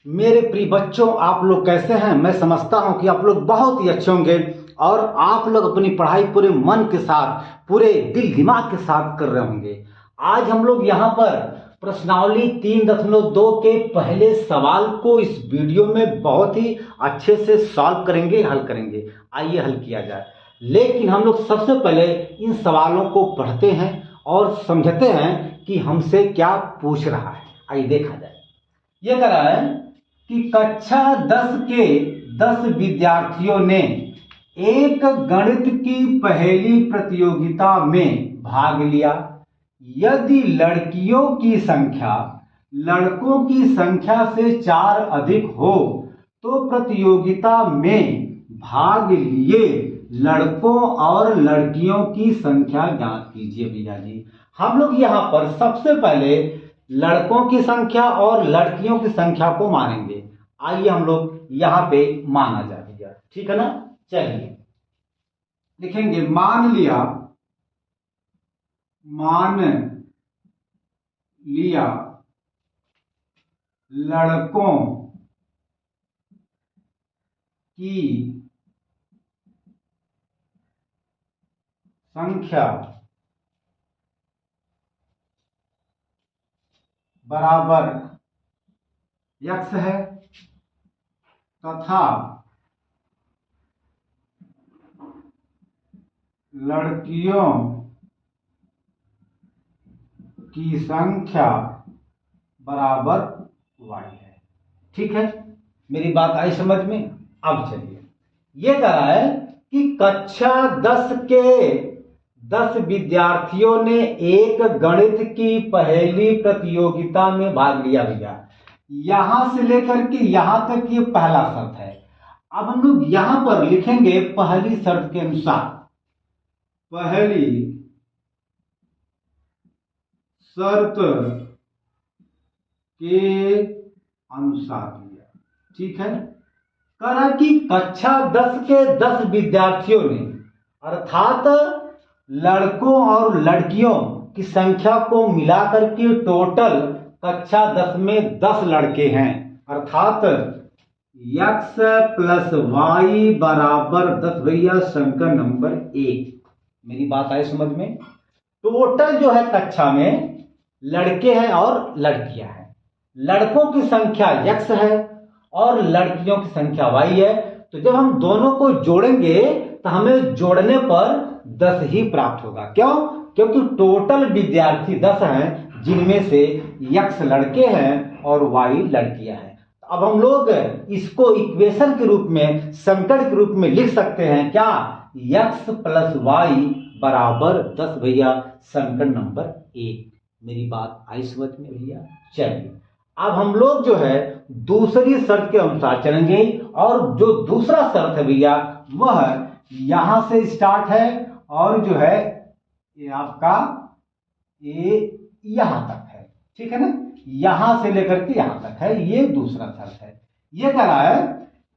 मेरे प्रिय बच्चों, आप लोग कैसे हैं? मैं समझता हूं कि आप लोग बहुत ही अच्छे होंगे और आप लोग अपनी पढ़ाई पूरे मन के साथ, पूरे दिल दिमाग के साथ कर रहे होंगे। आज हम लोग यहाँ पर प्रश्नावली 3.2 के पहले सवाल को इस वीडियो में बहुत ही अच्छे से सॉल्व करेंगे, हल करेंगे। आइए हल किया जाए। लेकिन हम लोग सबसे पहले इन सवालों को पढ़ते हैं और समझते हैं कि हमसे क्या पूछ रहा है। आइए देखा जाए। ये कह रहा है कि कक्षा 10 के 10 विद्यार्थियों ने एक गणित की पहेली प्रतियोगिता में भाग लिया। यदि लड़कियों की संख्या लड़कों की संख्या से 4 अधिक हो तो प्रतियोगिता में भाग लिए लड़कों और लड़कियों की संख्या ज्ञात कीजिए। भैया जी, हम लोग यहाँ पर सबसे पहले लड़कों की संख्या और लड़कियों की संख्या को मानेंगे। आइए हम लोग यहाँ पे माना जाए भैया, ठीक है ना। चलिए लिखेंगे, मान लिया लड़कों की संख्या बराबर x है तथा लड़कियों की संख्या बराबर y है। ठीक है, मेरी बात आई समझ में? अब चलिए, ये कह रहा है कि कक्षा 10 के 10 विद्यार्थियों ने एक गणित की पहेली प्रतियोगिता में भाग लिया। भैया यहां से लेकर के यहां तक ये पहला शर्त है। अब हम लोग यहां पर लिखेंगे पहली शर्त के अनुसार, पहली शर्त के अनुसार भैया, ठीक है। कहा कि कक्षा 10 के 10 विद्यार्थियों ने, अर्थात लड़कों और लड़कियों की संख्या को मिलाकर के टोटल कक्षा 10 में 10 लड़के हैं, अर्थात x प्लस वाई बराबर 10। भैया संख्या नंबर 1, मेरी बात आई समझ में? टोटल जो है कक्षा में लड़के हैं और लड़कियां हैं। लड़कों की संख्या x है और लड़कियों की संख्या y है। तो जब हम दोनों को जोड़ेंगे तो हमें जोड़ने पर 10 ही प्राप्त होगा। क्यों? क्योंकि टोटल विद्यार्थी 10 हैं, जिनमें से x लड़के हैं और y लड़कियां हैं। अब हम लोग इसको इक्वेशन के रूप में, समीकरण के रूप में लिख सकते हैं। क्या? x प्लस वाई बराबर 10। भैया समीकरण नंबर 1। मेरी बात आई समझ में भैया? चलिए अब हम लोग जो है दूसरी शर्त के अनुसार चलेंगे, और जो दूसरा शर्त है भैया वह यहां से स्टार्ट है और जो है ये आपका ये यहां तक है, ठीक है ना। यहां से लेकर के यहां तक है, ये दूसरा शर्त है। ये कह रहा है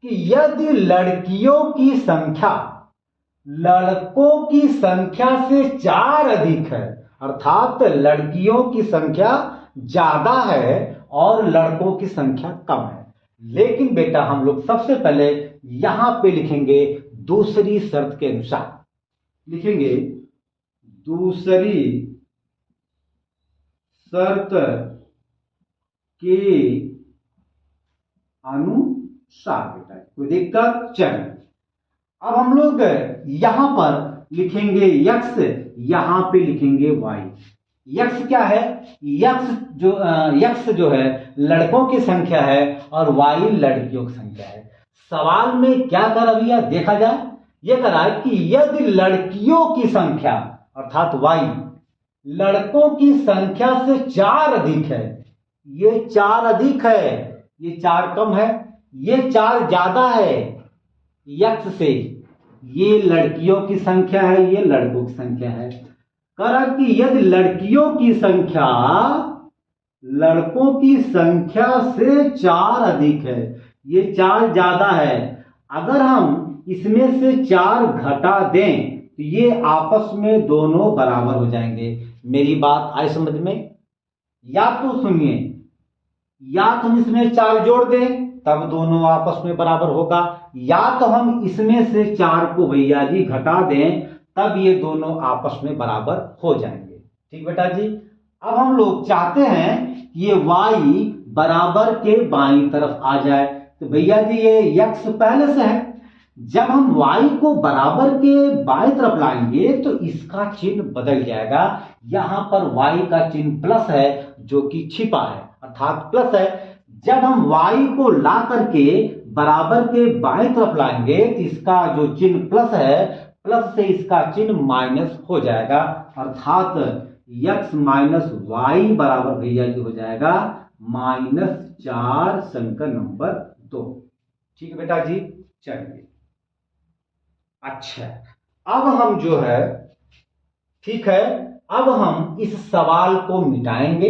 कि यदि लड़कियों की संख्या लड़कों की संख्या से 4 अधिक है, अर्थात लड़कियों की संख्या ज्यादा है और लड़कों की संख्या कम है। लेकिन बेटा हम लोग सबसे पहले यहां पे लिखेंगे दूसरी शर्त के अनुसार, लिखेंगे दूसरी शर्त के अनुसार। बेटा कोई दिक्कत? चलिए अब हम लोग यहां पर लिखेंगे x, यहां पे लिखेंगे y। x क्या है? x जो है लड़कों की संख्या है और y लड़कियों की संख्या है। सवाल में क्या कर रहा भैया देखा जाए। यह कह रहा है कि यदि लड़कियों की संख्या अर्थात y लड़कों की संख्या से 4 अधिक है, ये 4 अधिक है, ये 4 कम है, ये 4 ज्यादा है x से, ये लड़कियों की संख्या है, ये लड़कों की संख्या है। कहा कि यदि लड़कियों की संख्या लड़कों की संख्या से 4 अधिक है, ये 4 ज्यादा है, अगर हम इसमें से 4 घटा दें तो ये आपस में दोनों बराबर हो जाएंगे। मेरी बात आई समझ में? या तो सुनिए, या तो हम इसमें 4 जोड़ दें तब दोनों आपस में बराबर होगा, या तो हम इसमें से 4 को भैया जी घटा दें तब ये दोनों आपस में बराबर हो जाएंगे। ठीक बेटा जी। अब हम लोग चाहते हैं कि ये y बराबर के बाईं तरफ आ जाए, तो भैया जी ये x पहले से है, जब हम y को बराबर के बाईं तरफ लाएंगे तो इसका चिन्ह बदल जाएगा। यहां पर y का चिन्ह प्लस है जो कि छिपा है, अर्थात प्लस है। जब हम y को ला करके बराबर के बाईं तरफ लाएंगे तो इसका जो चिन्ह प्लस है, प्लस से इसका चिन्ह माइनस हो जाएगा, अर्थात x माइनस वाई बराबर भैया जी हो जाएगा -4 संकर नंबर 2। ठीक है बेटा जी। चलिए अच्छा, अब हम जो है, ठीक है, अब हम इस सवाल को मिटाएंगे।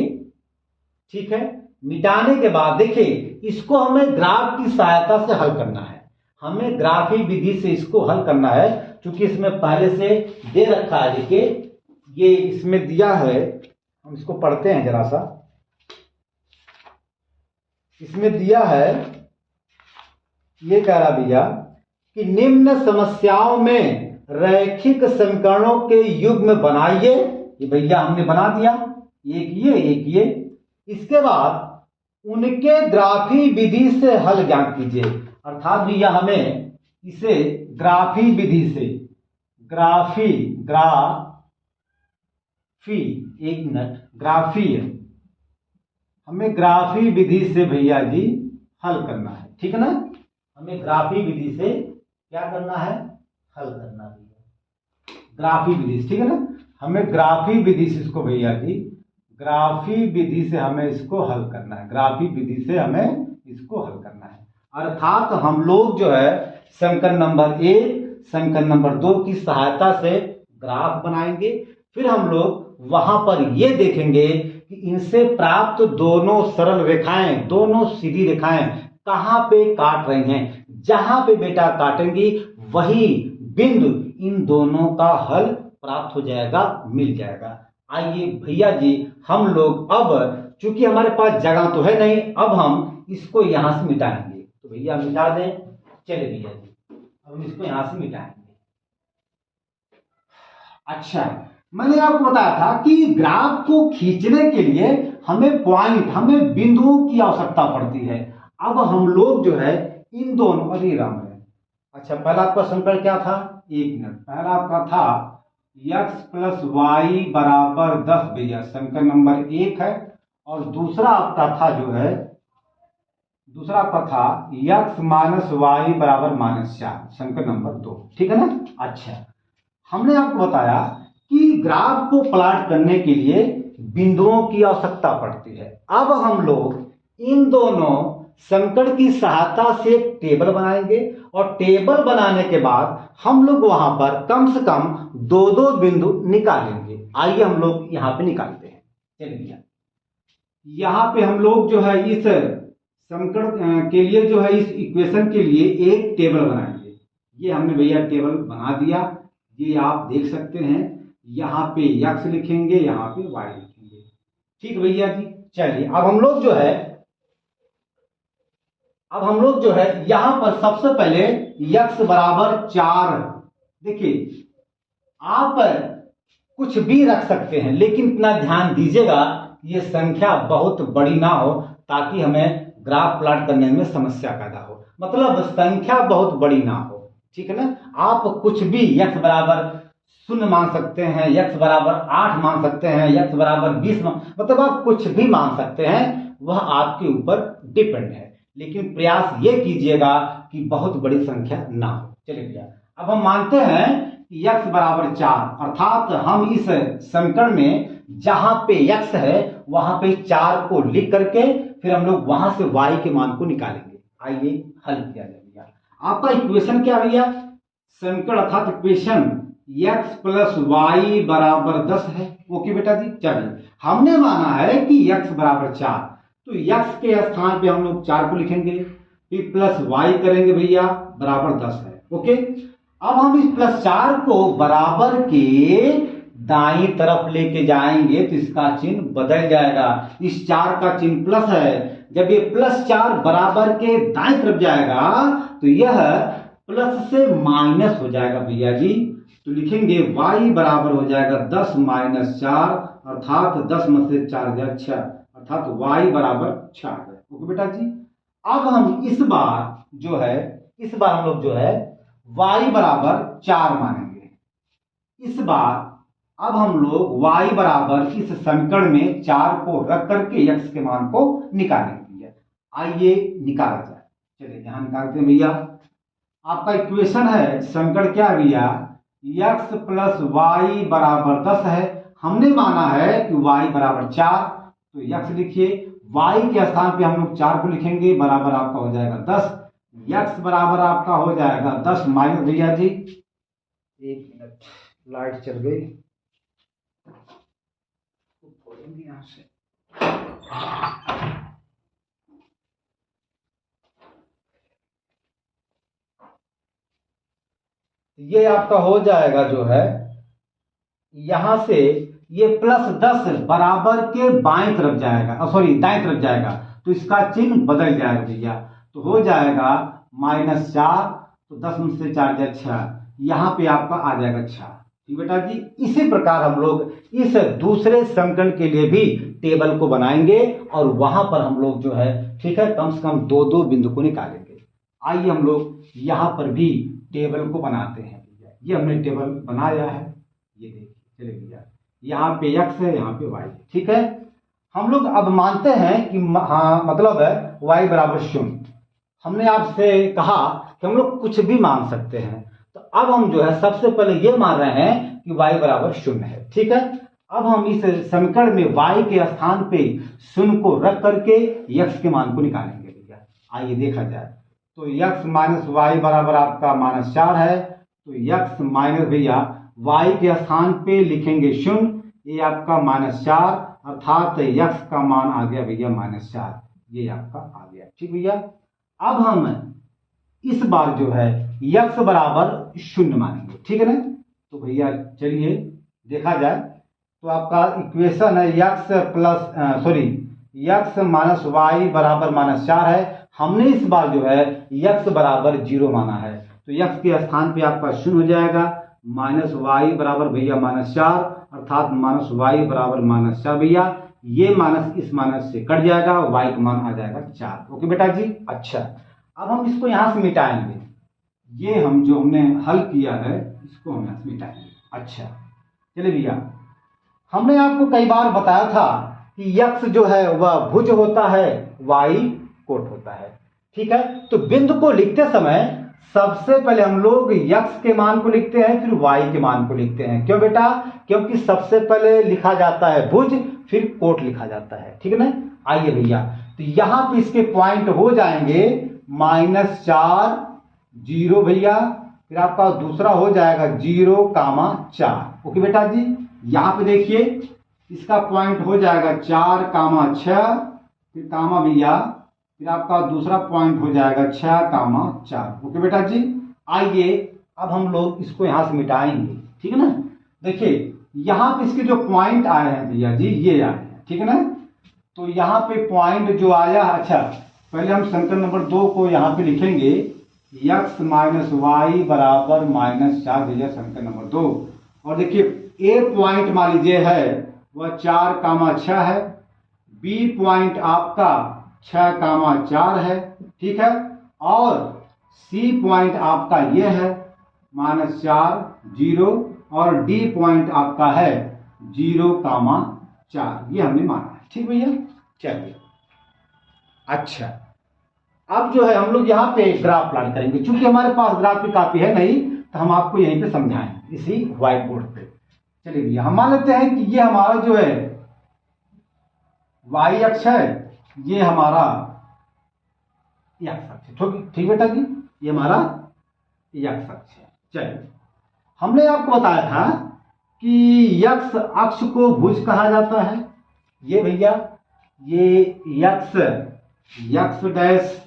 ठीक है, मिटाने के बाद देखिए इसको हमें ग्राफ की सहायता से हल करना है, हमें ग्राफी विधि से इसको हल करना है, क्योंकि इसमें पहले से दे रखा है। देखिए ये इसमें दिया है, हम इसको पढ़ते हैं जरा सा। इसमें दिया है, ये कह रहा भैया कि निम्न समस्याओं में रैखिक समीकरणों के युग्म बनाइए। ये भैया हमने बना दिया, एक ये। इसके बाद उनके ग्राफी विधि से हल ज्ञात कीजिए, अर्थात भैया हमें इसे ग्राफी विधि से, ग्राफी हमें ग्राफी विधि से भैया जी हल करना है। ठीक है ना, हमें ग्राफी विधि से क्या करना है, हल करना है ग्राफी विधि से। ठीक है ना, हमें ग्राफी विधि से इसको भैया जी, ग्राफी विधि से हमें इसको हल करना है, ग्राफी विधि से हमें इसको हल करना है। अर्थात हम लोग जो है समीकरण नंबर 1, समीकरण नंबर 2 की सहायता से ग्राफ बनाएंगे, फिर हम लोग वहां पर ये देखेंगे कि इनसे प्राप्त दोनों सरल रेखाएं, दोनों सीधी रेखाएं कहां पे काट रही हैं। जहां पे बेटा काटेंगी वही बिंदु इन दोनों का हल प्राप्त हो जाएगा, मिल जाएगा। आइए भैया जी हम लोग अब, चूंकि हमारे पास जगह तो है नहीं, अब हम इसको यहां से मिटाएंगे। तो भैया मिटा दें, चले भैया जी अब हम इसको यहां से मिटाएंगे। अच्छा, मैंने आपको बताया था कि ग्राफ को खींचने के लिए हमें पॉइंट, हमें बिंदुओं की आवश्यकता पड़ती है। अब हम लोग जो है इन दोनों, अरे राम है, अच्छा पहला आपका समीकरण क्या था, एक मिनट, पहला आपका था x प्लस वाई बराबर 10 भैया, समीकरण नंबर 1 है। और दूसरा आपका था जो है, दूसरा आपका था x माइनस वाई बराबर -4, समीकरण नंबर 2। ठीक है ना। अच्छा, हमने आपको बताया कि ग्राफ को प्लॉट करने के लिए बिंदुओं की आवश्यकता पड़ती है। अब हम लोग इन दोनों समीकरण की सहायता से एक टेबल बनाएंगे, और टेबल बनाने के बाद हम लोग वहां पर कम से कम 2-2 बिंदु निकालेंगे। आइए हम लोग यहां पे निकालते हैं। चलिए यहां पे हम लोग जो है इस समीकरण के लिए जो है, इस इक्वेशन के लिए एक टेबल बनाएंगे। ये हमने भैया टेबल बना दिया, ये आप देख सकते हैं। यहाँ पे x लिखेंगे, यहाँ पे y लिखेंगे। ठीक भैया जी। चलिए अब हम लोग जो है यहां पर सबसे पहले x बराबर 4, देखिए आप कुछ भी रख सकते हैं, लेकिन इतना ध्यान दीजिएगा ये संख्या बहुत बड़ी ना हो, ताकि हमें ग्राफ प्लॉट करने में समस्या पैदा हो, मतलब संख्या बहुत बड़ी ना हो। ठीक है ना। आप कुछ भी x बराबर 0 मान सकते हैं, x बराबर 8 मान सकते हैं, x बराबर 20 मतलब आप कुछ भी मान सकते हैं, वह आपके ऊपर डिपेंड है, लेकिन प्रयास ये कीजिएगा कि बहुत बड़ी संख्या ना हो। चलिए भैया अब हम मानते हैं कि x बराबर 4, अर्थात हम इस समीकरण में जहां पे x है वहां पे 4 को लिख करके फिर हम लोग वहां से y के मान को निकालेंगे। आइए हल किया जाए भैया। आपका इक्वेशन क्या भैया, समीकरण अर्थात इक्वेशन x प्लस वाई बराबर 10 है। ओके बेटा जी। चलिए हमने माना है कि x बराबर 4, तो x के स्थान पे हम लोग 4 को लिखेंगे, फिर प्लस y करेंगे भैया, बराबर 10 है। ओके, अब हम इस +4 को बराबर के दाईं तरफ लेके जाएंगे तो इसका चिन्ह बदल जाएगा। इस 4 का चिन्ह प्लस है, जब ये +4 बराबर के दाएं तरफ जाएगा तो यह प्लस से माइनस हो जाएगा भैया जी। तो लिखेंगे y बराबर हो जाएगा 10 - 4 अर्थात 10 में से 4 गया 6 अर्थात y बराबर 6 है। ओके बेटा जी। अब हम इस बार हम लोग जो है y बराबर 4 मानेंगे। इस बार अब हम लोग y बराबर इस समीकरण में 4 को रख करके x के मान को निकालेंगे। आइए निकाला जाए। चलिए यहां निकालते हैं भैया। आपका इक्वेशन है, समीकरण क्या है भैया, x + y बराबर 10 है। हमने माना है कि y बराबर 4, तो x लिखिए, y के स्थान पे हम लोग 4 को लिखेंगे, बराबर आपका हो जाएगा 10। x बराबर आपका हो जाएगा 10 माइनस भैया जी, 1 मिनट लाइट चल गई, यहां से ये आपका हो जाएगा जो है यहां से ये +10 बराबर के बाएं तरफ जाएगा, सॉरी दाएं तरफ जाएगा, तो इसका चिन्ह बदल जाएगा भैया। तो हो जाएगा -4, तो 10 में से 4 जाए 6, यहां पे आपका आ जाएगा 6। ठीक बेटा जी। इसी प्रकार हम लोग इस दूसरे समीकरण के लिए भी टेबल को बनाएंगे और वहां पर हम लोग जो है ठीक है कम से कम 2-2 बिंदु को निकालेंगे। आइए हम लोग यहां पर भी टेबल को बनाते हैं भैया। ये हमने टेबल बनाया है, ये देखिए। चलिए भैया, यहाँ पे x है, यहाँ पे y है। ठीक है, हम लोग अब मानते हैं कि हाँ मतलब है y बराबर 0। हमने आपसे कहा कि हम लोग कुछ भी मान सकते हैं, तो अब हम जो है सबसे पहले ये मान रहे हैं कि y बराबर 0 है। ठीक है, अब हम इस समीकरण में y के स्थान पे 0 को रख करके x के मान को निकालेंगे भैया। आइए देखा जाए। तो x - y बराबर आपका -4 है, तो x माइनस भैया y के स्थान पे लिखेंगे 0, ये आपका -4 अर्थात x का मान आ गया भैया -4, ये आपका आ गया। ठीक भैया। अब हम इस बार जो है x बराबर 0 मानेंगे। ठीक है ना। तो भैया चलिए देखा जाए, तो आपका इक्वेशन है x - y बराबर -4 है। हमने इस बार जो है x बराबर 0 माना है, तो x के स्थान पे आपका 0 हो जाएगा, -y बराबर भैया -4 अर्थात -y बराबर -4 भैया। ये माइनस इस माइनस से कट जाएगा, y का मान आ जाएगा 4। ओके बेटा जी। अच्छा, अब हम इसको यहां से मिटाएंगे। ये हम जो हमने हल किया है इसको हम यहां से मिटाएंगे। अच्छा चलिए भैया, हमने आपको कई बार बताया था कि x जो है वह भुज होता है, y कोट होता है। ठीक है, तो बिंदु को लिखते समय सबसे पहले हम लोग x के मान को लिखते हैं, फिर y के मान को लिखते हैं। क्यों बेटा? क्योंकि सबसे पहले लिखा जाता है भुज, फिर कोट लिखा जाता है। ठीक है ना। आइए भैया, तो यहां पे इसके पॉइंट हो जाएंगे -4 0 भैया, फिर आपका दूसरा हो जाएगा 0, 4। ओके बेटा जी। यहां पे देखिए इसका पॉइंट हो जाएगा 4, 6, फिर कामा भैया, फिर आपका दूसरा पॉइंट हो जाएगा 6, 4। ओके बेटा जी। आइए अब हम लोग इसको यहां से मिटाएंगे। ठीक है ना। देखिए यहां पे इसके जो पॉइंट आए हैं भैया जी, ये आए हैं। ठीक है ना। तो यहाँ पे पॉइंट जो आया, अच्छा पहले हम समीकरण नंबर 2 को यहाँ पे लिखेंगे, x - y बराबर -4 भैया, समीकरण नंबर 2। और देखिए ए पॉइंट मान लीजिए है वह 4, 6 है, बी पॉइंट आपका 6, 4 है। ठीक है, और सी पॉइंट आपका ये है -4, 0, और डी पॉइंट आपका है 0, 4। ये हमने माना है। ठीक भैया। चलिए अच्छा, अब जो है हम लोग यहाँ पे ग्राफ प्लॉट करेंगे। चूंकि हमारे पास ग्राफ की कॉपी है नहीं, तो हम आपको यहीं पे समझाएंगे इसी व्हाइट बोर्ड पे। चलिए भैया, हम मान लेते हैं कि ये हमारा जो है y अक्ष है, ये हमारा x अक्ष है। ठीक बेटा जी, ये हमारा x अक्ष है। चलिए, हमने आपको बताया था कि x अक्ष को भुज कहा जाता है। ये भैया ये x डैश,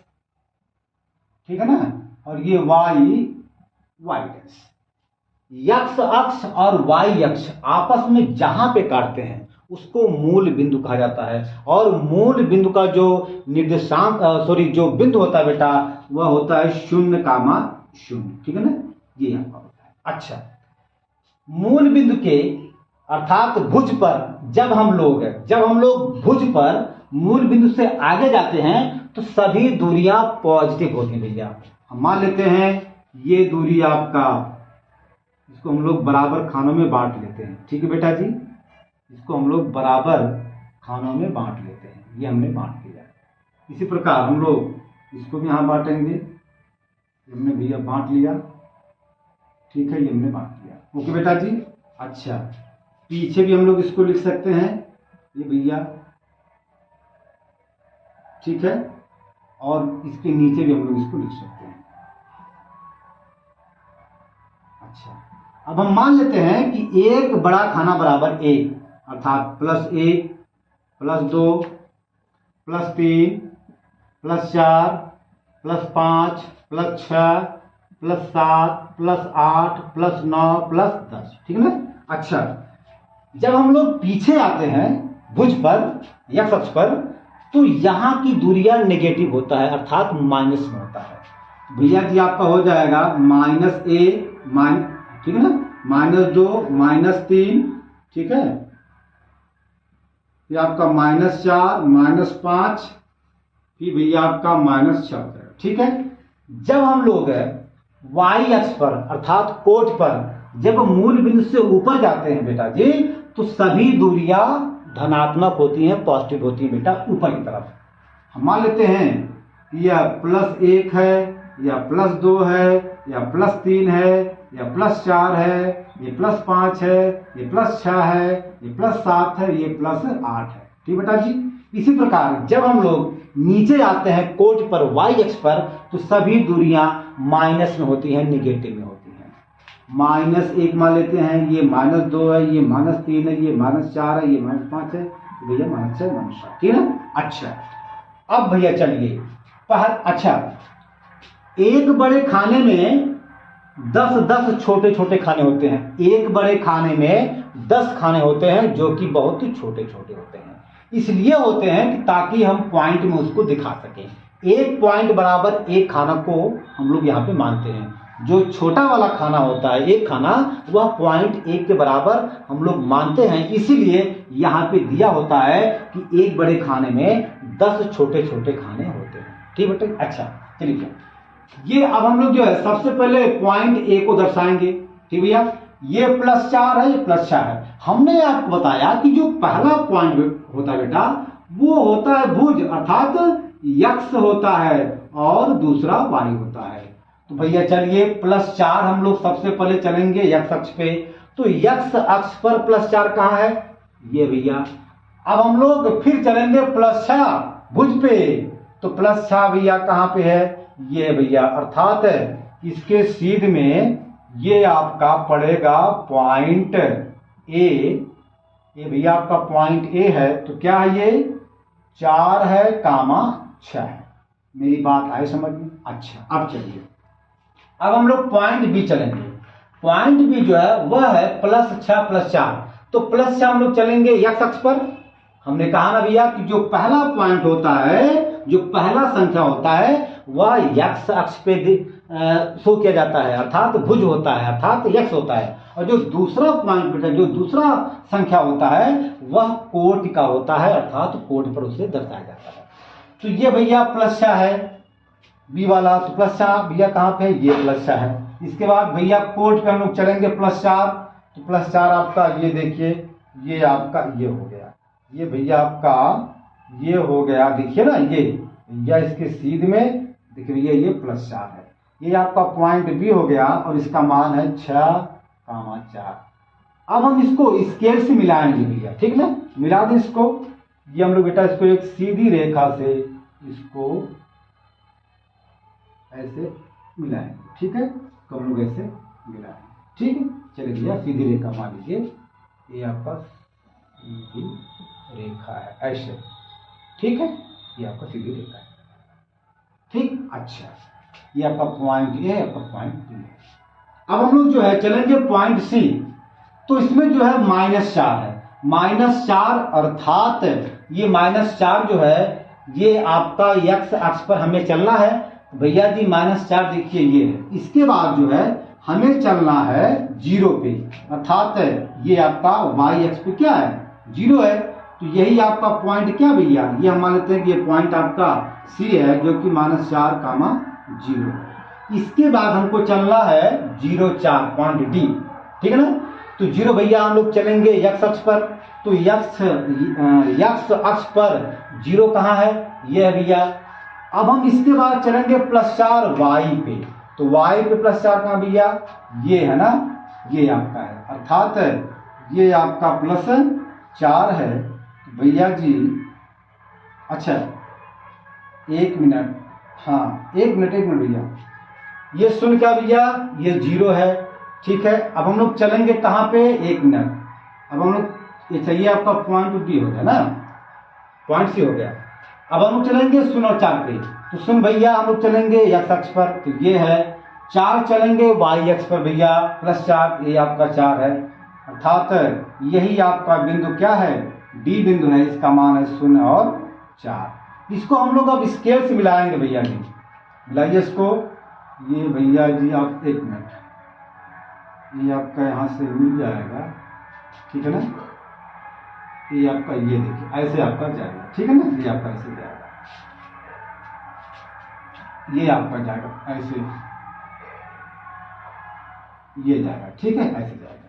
ठीक है ना, और ये y डैश। x अक्ष और y अक्ष आपस में जहां पे काटते हैं उसको मूल बिंदु कहा जाता है। और मूल बिंदु का जो निर्देशांक जो बिंदु होता है बेटा, वह होता है 0,0, ठीक है ना, ये आपका होता है। अच्छा, मूल बिंदु के अर्थात भुज पर जब हम लोग भुज पर मूल बिंदु से आगे जाते हैं तो सभी दूरियां पॉजिटिव होती हैं भैया। हम मान लेते हैं ये दूरी आपका, इसको हम लोग बराबर खानों में बांट लेते हैं, ठीक है बेटा जी, इसको हम लोग बराबर खानों में बांट लेते हैं, ये हमने बांट लिया। इसी प्रकार हम लोग इसको भी यहाँ बांटेंगे, हमने भैया बांट लिया, ठीक है, ये हमने बांट लिया, ओके बेटा जी। अच्छा, पीछे भी हम लोग इसको लिख सकते हैं, ये भैया, ठीक है, और इसके नीचे भी हम लोग इसको लिख सकते हैं। अच्छा, अब हम मान लेते हैं कि एक बड़ा खाना बराबर एक, अर्थात +1 +2 +3 +4 +5 +6 +7 +8 +9 +10, ठीक है ना। अच्छा, जब हम लोग पीछे आते हैं भुज पर या अक्ष पर, तो यहाँ की दूरियां नेगेटिव होता है, अर्थात माइनस में होता है भैया जी। आपका हो जाएगा -1 ठीक है ना, -2 -3, ठीक है, फिर आपका -4 -5, फिर भैया आपका -6, ठीक है। जब हम लोग y अक्ष पर अर्थात कोट पर जब मूल बिंदु से ऊपर जाते हैं बेटा जी, तो सभी दूरियां धनात्मक होती हैं, पॉजिटिव होती हैं बेटा, ऊपर की तरफ। हम मान लेते हैं यह +1 है, या +2 है, या +3 है, या +4 है, ये +5 है, ये +6 है, ये +7 है, ये +8 है, ठीक बेटा जी। इसी प्रकार जब हम लोग नीचे आते हैं कोट पर y अक्ष पर, तो सभी दूरियां माइनस में होती हैं, निगेटिव में होती हैं। -1 मान लेते हैं, ये -2 है, ये -3 है, ये -4 है, ये -5 है, भैया -6 -7, ठीक है। अच्छा, अब भैया चलिए अच्छा, एक बड़े खाने में 10 छोटे छोटे खाने होते हैं। एक बड़े खाने में 10 खाने होते हैं जो कि बहुत ही छोटे छोटे होते हैं। इसलिए होते हैं कि ताकि हम पॉइंट में उसको दिखा सकें। एक पॉइंट बराबर एक खाना को हम लोग यहाँ पे मानते हैं। जो छोटा वाला खाना होता है एक खाना, वह 0.1 के बराबर हम लोग मानते हैं। इसीलिए यहाँ पे दिया होता है कि एक बड़े खाने में 10 छोटे छोटे खाने होते हैं, ठीक बेटे। अच्छा चलिए, ये अब हम लोग जो है सबसे पहले 0.1 को दर्शाएंगे, ठीक भैया। ये +4 है, ये +6 है। हमने आपको बताया कि जो पहला पॉइंट होता है बेटा, वो होता है भुज अर्थात x होता है और दूसरा y होता है। तो भैया चलिए +4 हम लोग सबसे पहले चलेंगे x अक्ष पे। तो x अक्ष पर +4 कहाँ है? ये भैया। अब हम लोग फिर चलेंगे +6 भुज पे। तो +6 भैया कहाँ पे है? ये भैया, अर्थात इसके सीध में ये आपका पड़ेगा पॉइंट A। ये भैया आपका पॉइंट A है। तो क्या है ये? 4 है, 6 है। मेरी बात आए समझ में? अच्छा, अब चलिए, अब हम लोग पॉइंट B चलेंगे। पॉइंट B जो है वह है +6 +4। तो +6 हम लोग चलेंगे x अक्ष पर। हमने कहा ना भैया कि जो पहला पॉइंट होता है, जो पहला संख्या होता है, वह x अक्ष पे शो किया जाता है, अर्थात भुज होता है, अर्थात x होता है। और जो दूसरा पॉइंट बेटा, जो दूसरा संख्या होता है, वह कोट का होता है, अर्थात कोट पर उसे दर्शाया जाता है। तो ये भैया +6 है बी वाला। तो +6 भैया कहाँ पे? ये +6 है। इसके बाद भैया कोट पे हम लोग चलेंगे +4। तो +4 आपका ये देखिए, ये आपका ये हो गया, ये भैया आपका ये हो गया, देखिए ना, ये भैया इसके सीध में देखिए भैया ये +4 है। ये आपका पॉइंट B हो गया और इसका मान है 6,4। अब हम इसको स्केल से मिलाएंगे भैया, ठीक ना। मिला दें इसको। ये हम लोग बेटा इसको एक सीधी रेखा से इसको ऐसे मिलाएंगे, ठीक है। तो हम लोग ऐसे मिलाएंगे, ठीक है। चलिए भैया, सीधी रेखा मान लीजिए, ये आपका सीधी रेखा है ऐसे, ठीक है। ये आपका सीधी रेखा है, ठीक। अच्छा, ये आपका पॉइंट A है, आपका पॉइंट B है। अब हम लोग जो है चलेंगे पॉइंट C। तो इसमें जो है -4 है। -4 अर्थात ये -4 जो है ये आपका x अक्ष पर हमें चलना है। भैया जी -4 देखिए ये है। इसके बाद जो है हमें चलना है 0 पे, अर्थात ये आपका y अक्ष पे क्या है 0 है। तो यही आपका पॉइंट क्या भैया, ये हम मान लेते हैं कि ये पॉइंट आपका C है जो कि -4, 0। इसके बाद हमको चलना है 0, 4 पॉइंट D, ठीक है ना। तो 0 भैया हम लोग चलेंगे x अक्ष पर, तो x अक्ष पर 0 कहाँ है, ये है भैया। अब हम इसके बाद चलेंगे +4 y पे, तो y पे +4 कहाँ भैया, ये है ना, ये आपका है, अर्थात ये आपका +4 है। तो भैया जी अच्छा 1 मिनट, हाँ 1 मिनट भैया, ये सुन क्या भैया, ये 0 है, ठीक है। अब हम लोग चलेंगे कहाँ पे, 1 मिनट। अब हम लोग ये आपका पॉइंट डी हो गया ना, पॉइंट सी हो गया। अब हम लोग चलेंगे 0 और 4 पे, तो सुन भैया हम लोग चलेंगे x अक्ष पर, तो ये है 4 चलेंगे y अक्ष पर भैया +4, ये आपका 4 है, अर्थात यही आपका बिंदु क्या है, डी बिंदु है, इसका मान है 0 और 4। इसको हम लोग अब स्केल से मिलाएंगे भैया जी, मिलाइए इसको। ये भैया जी आप 1 मिनट, ये आपका यहाँ से मिल जाएगा, ठीक है ना। ये आपका ये देखिए ऐसे आपका जाएगा, ठीक है ना, ये आपका ऐसे जाएगा, ये आपका जाएगा ऐसे, ये जाएगा, ठीक है, ऐसे जाएगा।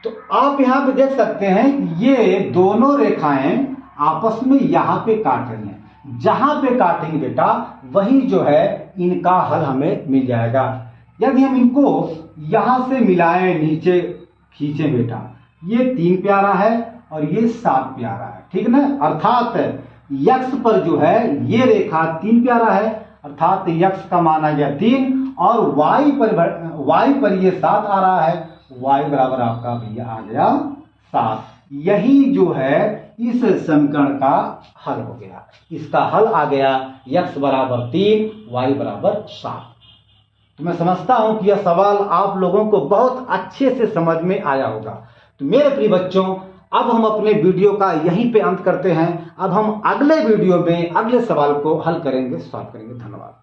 तो आप यहाँ पे देख सकते हैं ये दोनों रेखाएं आपस में यहाँ पे काट रही हैं। जहां पे काटेंगे बेटा वही जो है इनका हल हमें मिल जाएगा। यदि हम इनको यहां से मिलाएं, नीचे खींचे बेटा, ये 3 प्यारा है और ये 7 प्यारा है, ठीक ना। अर्थात x पर जो है ये रेखा 3 प्यारा है, अर्थात x का मान आ गया 3 और y पर ये 7 आ रहा है, y बराबर आपका भैया आ गया 7। यही जो है इस समीकरण का हल हो गया। इसका हल आ गया x बराबर 3, y बराबर 7। तो मैं समझता हूं कि यह सवाल आप लोगों को बहुत अच्छे से समझ में आया होगा। तो मेरे प्रिय बच्चों, अब हम अपने वीडियो का यहीं पे अंत करते हैं। अब हम अगले वीडियो में अगले सवाल को हल करेंगे, सॉल्व करेंगे। धन्यवाद।